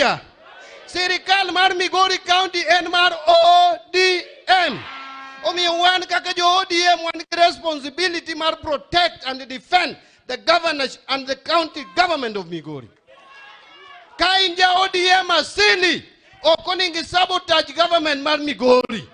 winja. Sirikal mar Migori County en mar ODM. Omiyo wan kaka jo ODM wan gi responsibility mar protect and defend the governors and the county government of Migori. Ka inja ODM asili, okoningi sabotage government mar Migori.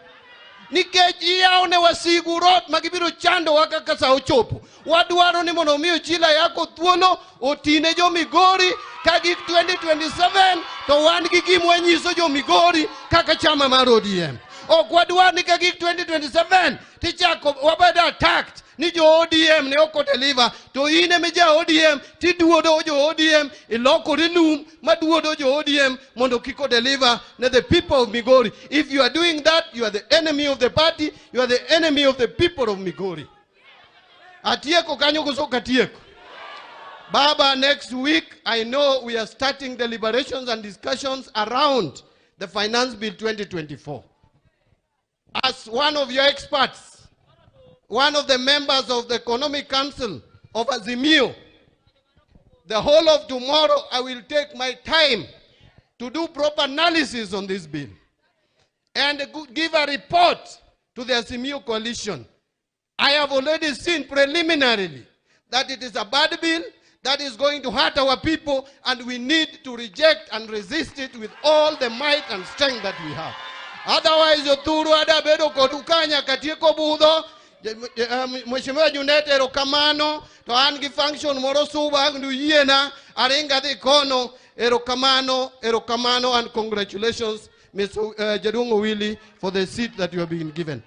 Nikech iyaone wasigu rot magibiro chando waka kasa ochopo. Wadwaro ni mondo miyo chila yako thuolo otine jo Migori kagik 2027 to wan gi gimwanyiso jo Migori kaka chama mar ODM. Ok wadwar ni kagik 2027 tichako wabeda attacked ni jo ODM ne oko deliver to ine meja ODM tiduodo jo ODM iloko rilum maduodo jo ODM mondo kiko deliver ne the people of Migori. If you are doing that, you are the enemy of the party, you are the enemy of the people of Migori. Atieko kanyo kusoka atieko. Baba, next week I know we are starting deliberations and discussions around the Finance Bill 2024. As one of your experts, one of the members of the Economic Council of Azimio, the whole of tomorrow I will take my time to do proper analysis on this bill and give a report to the Azimio coalition. I have already seen preliminarily that it is a bad bill that is going to hurt our people, and we need to reject and resist it with all the might and strength that we have. Otherwise, Yoturu Adabedo Kodukanya Katieko Budo, Mheshimiwa Junet Erokamano, to Angi function Morosuba, Nuyena, Arenga de Kono, Erokamano, and congratulations, Mr. Jedungo Willi, for the seat that you have been given.